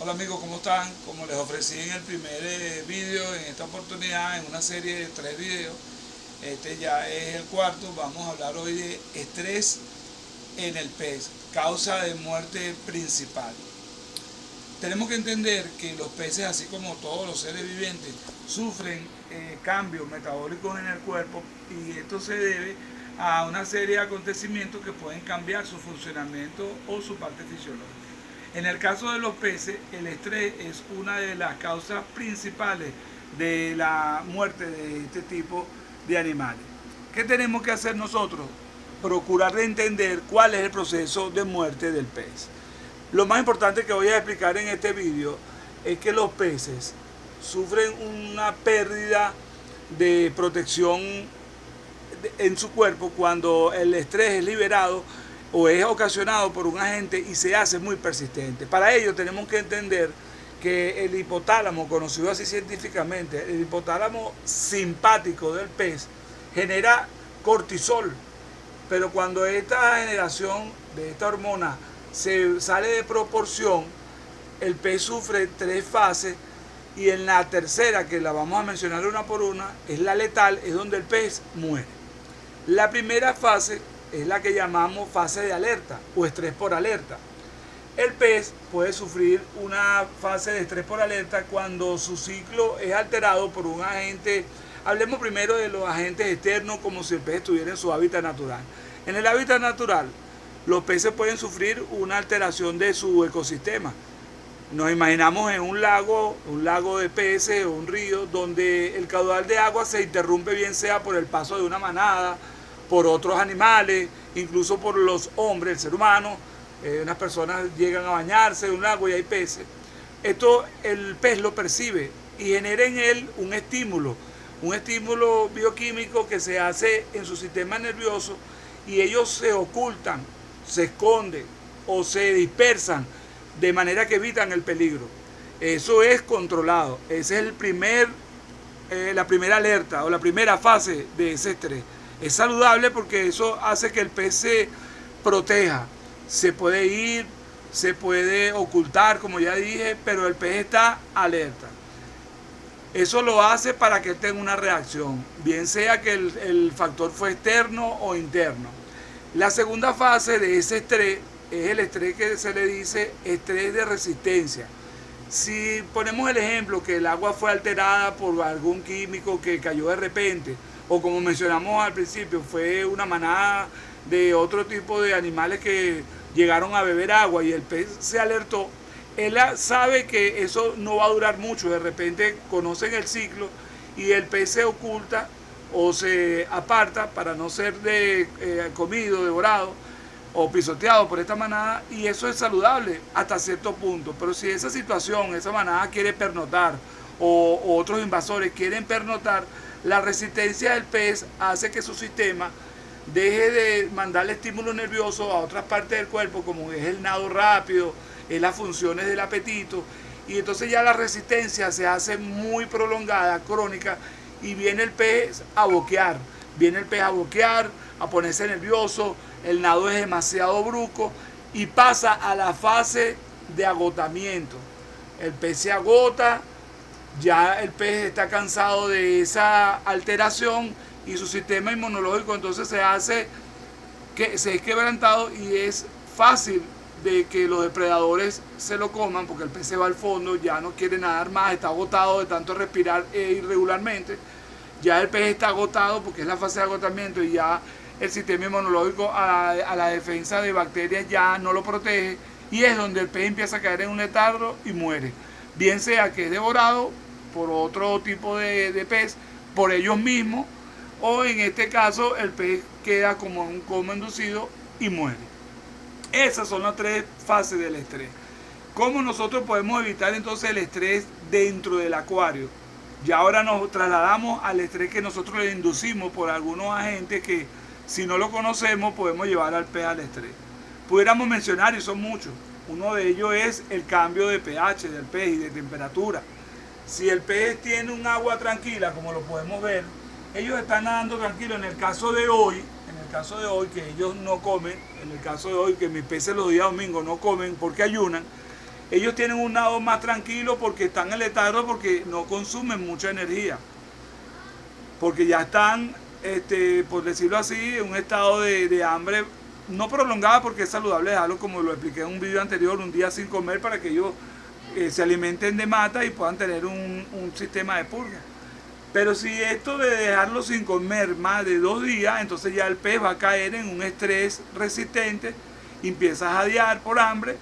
Hola amigos, ¿cómo están? Como les ofrecí en el primer vídeo, en esta oportunidad, en una serie de 3 videos, este ya es el cuarto. Vamos a hablar hoy de estrés en el pez, causa de muerte principal. Tenemos que entender que los peces, así como todos los seres vivientes, sufren cambios metabólicos en el cuerpo, y esto se debe a una serie de acontecimientos que pueden cambiar su funcionamiento o su parte fisiológica. En el caso de los peces, el estrés es una de las causas principales de la muerte de este tipo de animales. ¿Qué tenemos que hacer nosotros? Procurar de entender cuál es el proceso de muerte del pez. Lo más importante que voy a explicar en este vídeo es que los peces sufren una pérdida de protección en su cuerpo cuando el estrés es liberado o es ocasionado por un agente y se hace muy persistente. Para ello tenemos que entender que el hipotálamo, conocido así científicamente, el hipotálamo simpático del pez, genera cortisol, pero cuando esta generación de esta hormona se sale de proporción, el pez sufre 3 fases, y en la tercera, que la vamos a mencionar una por una, es la letal, es donde el pez muere. La primera fase es la que llamamos fase de alerta o estrés por alerta. El pez puede sufrir una fase de estrés por alerta cuando su ciclo es alterado por un agente. Hablemos primero de los agentes externos, como si el pez estuviera en su hábitat natural. En el hábitat natural, los peces pueden sufrir una alteración de su ecosistema. Nos imaginamos en un lago de peces o un río, donde el caudal de agua se interrumpe, bien sea por el paso de una manada, por otros animales, incluso por los hombres, el ser humano. Unas personas llegan a bañarse en un lago y hay peces. Esto el pez lo percibe y genera en él un estímulo bioquímico que se hace en su sistema nervioso, y ellos se ocultan, se esconden o se dispersan de manera que evitan el peligro. Eso es controlado. Esa es la primera alerta o la primera fase de ese estrés. Es saludable porque eso hace que el pez se proteja. Se puede ir, se puede ocultar, como ya dije, pero el pez está alerta. Eso lo hace para que tenga una reacción, bien sea que el factor fue externo o interno. La segunda fase de ese estrés es el estrés que se le dice estrés de resistencia. Si ponemos el ejemplo que el agua fue alterada por algún químico que cayó de repente, o como mencionamos al principio, fue una manada de otro tipo de animales que llegaron a beber agua y el pez se alertó, él sabe que eso no va a durar mucho. De repente conocen el ciclo y el pez se oculta o se aparta para no ser comido, devorado o pisoteado por esta manada, y eso es saludable hasta cierto punto. Pero si esa situación, esa manada quiere pernotar o otros invasores quieren pernotar, la resistencia del pez hace que su sistema deje de mandarle estímulos nerviosos a otras partes del cuerpo, como es el nado rápido, es las funciones del apetito, y entonces ya la resistencia se hace muy prolongada, crónica, y viene el pez a boquear, a ponerse nervioso, el nado es demasiado brusco y pasa a la fase de agotamiento. El pez se agota, ya el pez está cansado de esa alteración y su sistema inmunológico entonces se es quebrantado, y es fácil de que los depredadores se lo coman porque el pez se va al fondo, ya no quiere nadar más, está agotado de tanto respirar irregularmente. Ya el pez está agotado porque es la fase de agotamiento, y ya el sistema inmunológico a la defensa de bacterias ya no lo protege, y es donde el pez empieza a caer en un letargo y muere. Bien sea que es devorado por otro tipo de pez, por ellos mismos, o en este caso el pez queda como en un coma inducido y muere. Esas son las 3 fases del estrés. ¿Cómo nosotros podemos evitar entonces el estrés dentro del acuario? Ya ahora nos trasladamos al estrés que nosotros le inducimos por algunos agentes que, si no lo conocemos, podemos llevar al pez al estrés. Pudiéramos mencionar, y son muchos. Uno de ellos es el cambio de pH del pez y de temperatura. Si el pez tiene un agua tranquila, como lo podemos ver, ellos están nadando tranquilos. En el caso de hoy que ellos no comen, en el caso de hoy que mis peces los días domingos no comen porque ayunan, ellos tienen un nado más tranquilo porque están en letargo, porque no consumen mucha energía, porque ya están, por decirlo así, en un estado de hambre no prolongada, porque es saludable dejarlo, como lo expliqué en un video anterior, un día sin comer para que ellos se alimenten de mata y puedan tener un sistema de purga. Pero si esto de dejarlo sin comer más de 2 días, entonces ya el pez va a caer en un estrés resistente, empieza a jadear por hambre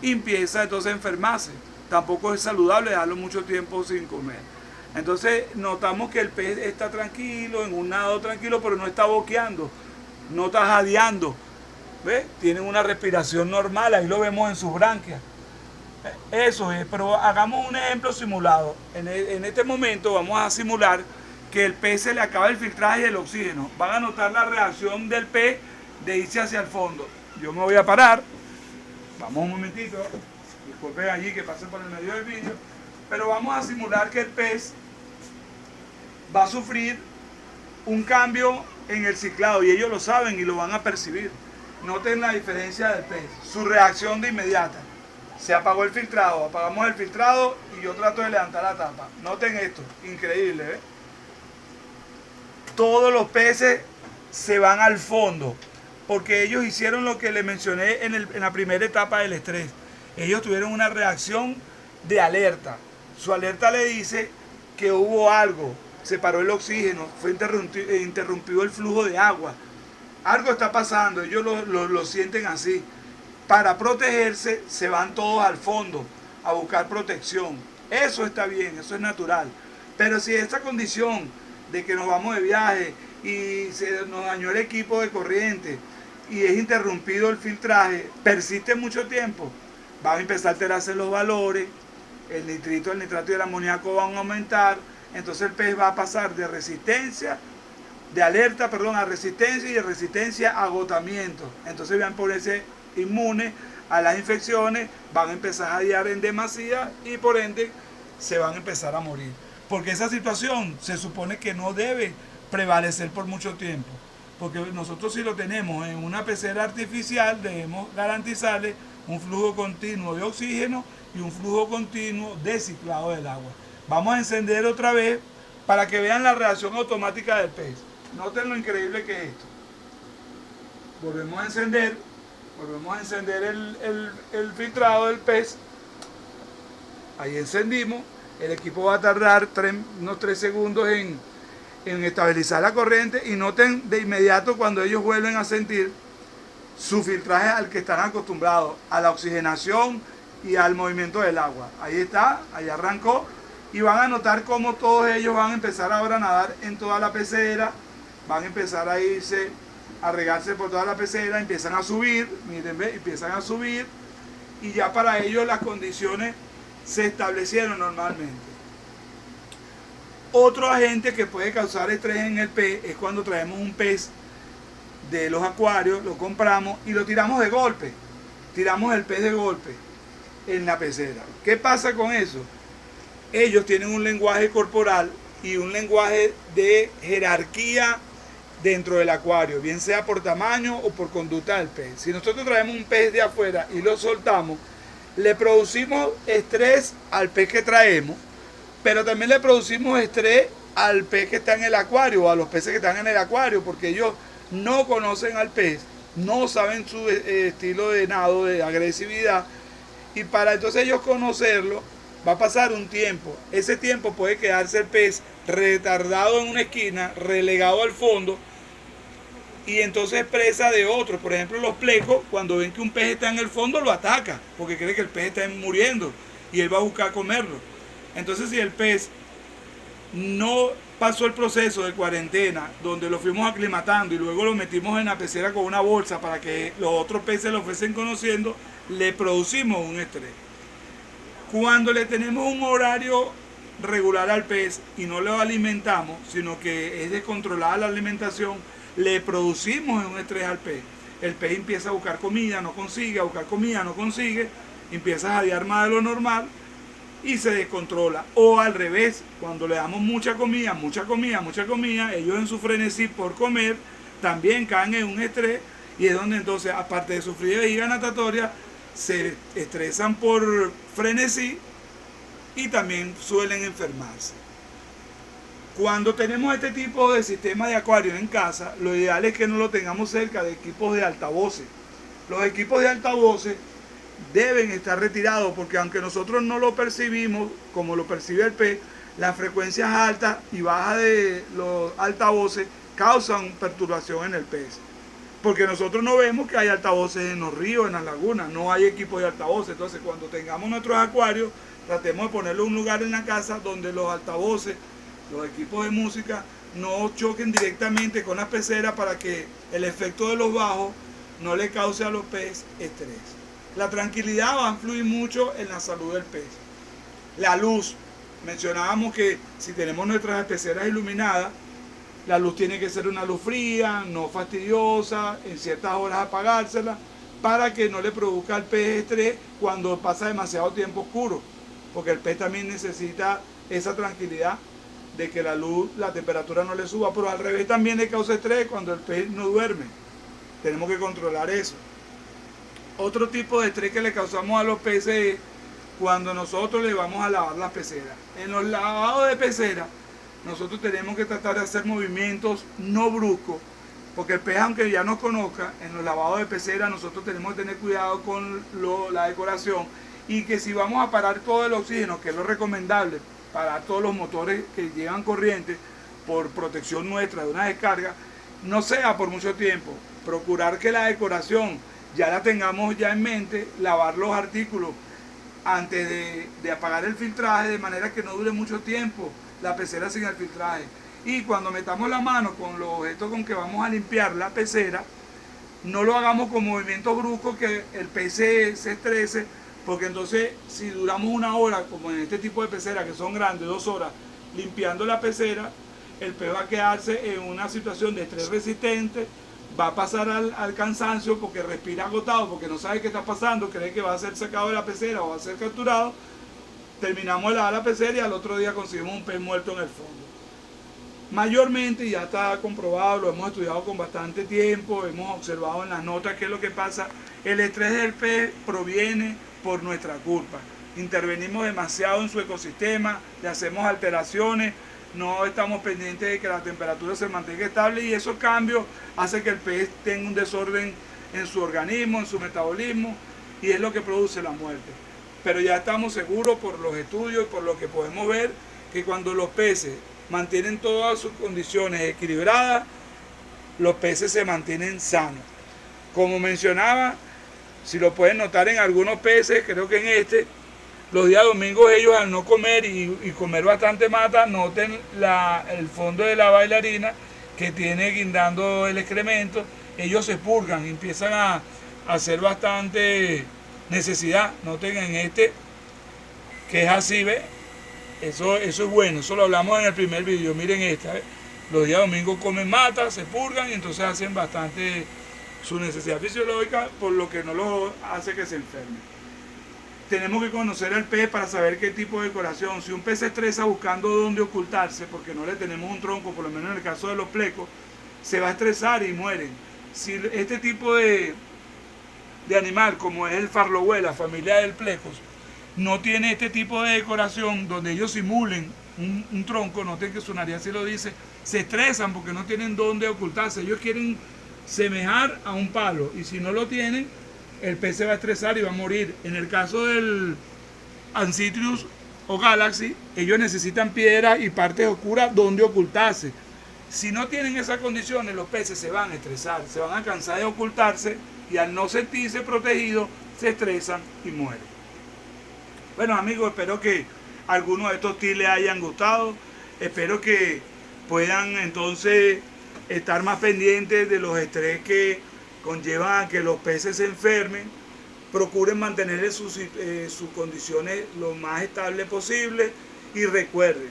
y empieza entonces a enfermarse. Tampoco es saludable dejarlo mucho tiempo sin comer. Entonces notamos que el pez está tranquilo, en un nado tranquilo, pero no está boqueando, no está jadeando. ¿Ves? Tienen una respiración normal, ahí lo vemos en sus branquias. Eso es, pero hagamos un ejemplo simulado. En este momento vamos a simular que el pez se le acaba el filtraje del oxígeno. Van a notar la reacción del pez de irse hacia el fondo. Yo me voy a parar. Vamos un momentito. Disculpen allí que pase por el medio del vídeo. Pero vamos a simular que el pez va a sufrir un cambio en el ciclado y ellos lo saben y lo van a percibir. Noten la diferencia del pez, su reacción de inmediata. Se apagó el filtrado, apagamos el filtrado y yo trato de levantar la tapa. Noten esto, increíble, ¿ves? Todos los peces se van al fondo porque ellos hicieron lo que les mencioné en la primera etapa del estrés. Ellos tuvieron una reacción de alerta. Su alerta le dice que hubo algo, se paró el oxígeno, fue interrumpido el flujo de agua. Algo está pasando, ellos lo sienten así. Para protegerse se van todos al fondo a buscar protección. Eso está bien, eso es natural. Pero si esta condición de que nos vamos de viaje y se nos dañó el equipo de corriente y es interrumpido el filtraje, persiste mucho tiempo, van a empezar a alterarse los valores, el nitrito, el nitrato y el amoníaco van a aumentar, entonces el pez va a pasar de resistencia, de alerta, perdón, a resistencia y de resistencia a agotamiento. Entonces van a ponerse inmunes a las infecciones, van a empezar a jadear en demasía y por ende se van a empezar a morir. Porque esa situación se supone que no debe prevalecer por mucho tiempo. Porque nosotros, si lo tenemos en una pecera artificial, debemos garantizarle un flujo continuo de oxígeno y un flujo continuo de ciclado del agua. Vamos a encender otra vez para que vean la reacción automática del pez. Noten lo increíble que es esto. Volvemos a encender el filtrado del pez. Ahí encendimos. El equipo va a tardar unos 3 segundos en estabilizar la corriente y noten de inmediato cuando ellos vuelven a sentir su filtraje al que están acostumbrados, a la oxigenación y al movimiento del agua. Ahí está, ahí arrancó y van a notar cómo todos ellos van a empezar ahora a nadar en toda la pecera, van a empezar a irse, a regarse por toda la pecera, empiezan a subir, miren, ¿ve? Empiezan a subir y ya para ellos las condiciones se establecieron normalmente. Otro agente que puede causar estrés en el pez es cuando traemos un pez de los acuarios, lo compramos y lo tiramos de golpe. Tiramos el pez de golpe en la pecera. ¿Qué pasa con eso? Ellos tienen un lenguaje corporal y un lenguaje de jerarquía dentro del acuario, bien sea por tamaño o por conducta del pez. Si nosotros traemos un pez de afuera y lo soltamos, le producimos estrés al pez que traemos, pero también le producimos estrés al pez que está en el acuario o a los peces que están en el acuario, porque ellos no conocen al pez, no saben su estilo de nado, de agresividad, y para entonces ellos conocerlo va a pasar un tiempo. Ese tiempo puede quedarse el pez retardado en una esquina, relegado al fondo, y entonces presa de otros. Por ejemplo, los plecos, cuando ven que un pez está en el fondo, lo ataca, porque cree que el pez está muriendo y él va a buscar comerlo. Entonces, si el pez no pasó el proceso de cuarentena, donde lo fuimos aclimatando y luego lo metimos en la pecera con una bolsa para que los otros peces lo fuesen conociendo, le producimos un estrés. Cuando le tenemos un horario regular al pez y no lo alimentamos, sino que es descontrolada la alimentación, le producimos un estrés al pez. El pez empieza a buscar comida, no consigue, a buscar comida, no consigue, empieza a jadear más de lo normal y se descontrola. O al revés, cuando le damos mucha comida, ellos en su frenesí por comer también caen en un estrés y es donde entonces, aparte de sufrir de vejiga natatoria, se estresan por frenesí y también suelen enfermarse. Cuando tenemos este tipo de sistema de acuario en casa, lo ideal es que no lo tengamos cerca de equipos de altavoces. Los equipos de altavoces deben estar retirados porque aunque nosotros no lo percibimos como lo percibe el pez, las frecuencias altas y bajas de los altavoces causan perturbación en el pez. Porque nosotros no vemos que hay altavoces en los ríos, en las lagunas, no hay equipos de altavoces. Entonces cuando tengamos nuestros acuarios, tratemos de ponerlo en un lugar en la casa donde los altavoces, los equipos de música, no choquen directamente con las peceras para que el efecto de los bajos no le cause a los peces estrés. La tranquilidad va a influir mucho en la salud del pez. La luz, mencionábamos que si tenemos nuestras peceras iluminadas, la luz tiene que ser una luz fría, no fastidiosa, en ciertas horas apagársela, para que no le produzca al pez estrés cuando pasa demasiado tiempo oscuro, porque el pez también necesita esa tranquilidad de que la luz, la temperatura no le suba, pero al revés también le causa estrés cuando el pez no duerme. Tenemos que controlar eso. Otro tipo de estrés que le causamos a los peces es cuando nosotros le vamos a lavar las peceras. En los lavados de peceras, nosotros tenemos que tratar de hacer movimientos no bruscos, porque el pez, aunque ya nos conozca, en los lavados de peceras nosotros tenemos que tener cuidado con la decoración y que si vamos a parar todo el oxígeno, que es lo recomendable, parar todos los motores que llevan corriente por protección nuestra de una descarga, no sea por mucho tiempo. Procurar que la decoración ya la tengamos ya en mente, lavar los artículos antes de apagar el filtraje, de manera que no dure mucho tiempo la pecera sin el filtraje. Y cuando metamos la mano con los objetos con que vamos a limpiar la pecera, no lo hagamos con movimientos bruscos que el pez se estrese, porque entonces si duramos una hora, como en este tipo de peceras que son grandes, 2 horas, limpiando la pecera, el pez va a quedarse en una situación de estrés resistente, va a pasar al cansancio porque respira agotado, porque no sabe qué está pasando, cree que va a ser sacado de la pecera o va a ser capturado. Terminamos de lavar la pecera y al otro día conseguimos un pez muerto en el fondo. Mayormente, ya está comprobado, lo hemos estudiado con bastante tiempo, hemos observado en las notas qué es lo que pasa. El estrés del pez proviene por nuestra culpa. Intervenimos demasiado en su ecosistema, le hacemos alteraciones, no estamos pendientes de que la temperatura se mantenga estable y esos cambios hacen que el pez tenga un desorden en su organismo, en su metabolismo, y es lo que produce la muerte. Pero ya estamos seguros por los estudios, por lo que podemos ver, que cuando los peces mantienen todas sus condiciones equilibradas, los peces se mantienen sanos. Como mencionaba, si lo pueden notar en algunos peces, creo que en este, los días domingos ellos al no comer y comer bastante mata, noten el fondo de la bailarina que tiene guindando el excremento, ellos se purgan, empiezan a hacer bastante necesidad. Noten en este que es así, ¿ve? Eso es bueno, eso lo hablamos en el primer vídeo. Miren esta, ¿ve? Los días domingos comen mata, se purgan y entonces hacen bastante su necesidad fisiológica, por lo que no los hace que se enfermen. Tenemos que conocer al pez para saber qué tipo de decoración. Si un pez se estresa buscando dónde ocultarse, porque no le tenemos un tronco, por lo menos en el caso de los plecos, se va a estresar y mueren. Si este tipo de animal, como es el farlohué, la familia del plecos, no tiene este tipo de decoración donde ellos simulen un tronco, noten que su nariz así lo dice, se estresan porque no tienen dónde ocultarse. Ellos quieren semejar a un palo y si no lo tienen, el pez se va a estresar y va a morir. En el caso del Ancitrius o Galaxy, ellos necesitan piedras y partes oscuras donde ocultarse. Si no tienen esas condiciones, los peces se van a estresar, se van a cansar de ocultarse y al no sentirse protegidos, se estresan y mueren. Bueno amigos, espero que algunos de estos tips les hayan gustado. Espero que puedan entonces estar más pendientes de los estrés que conllevan a que los peces se enfermen. Procuren mantener sus condiciones lo más estables posible y recuerden,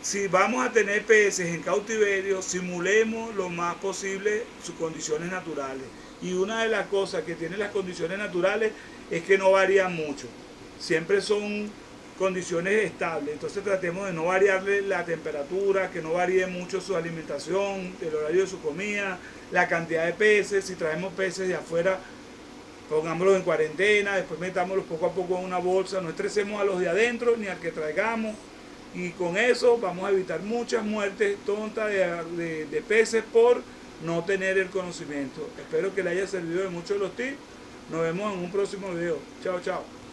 si vamos a tener peces en cautiverio, simulemos lo más posible sus condiciones naturales. Y una de las cosas que tienen las condiciones naturales es que no varían mucho, siempre son condiciones estables. Entonces tratemos de no variarle la temperatura, que no varíe mucho su alimentación, el horario de su comida, la cantidad de peces. Si traemos peces de afuera, pongámoslos en cuarentena, después metámoslos poco a poco en una bolsa, no estresemos a los de adentro ni al que traigamos, y con eso vamos a evitar muchas muertes tontas de peces por no tener el conocimiento. Espero que les haya servido de mucho los tips. Nos vemos en un próximo video. Chao, chao.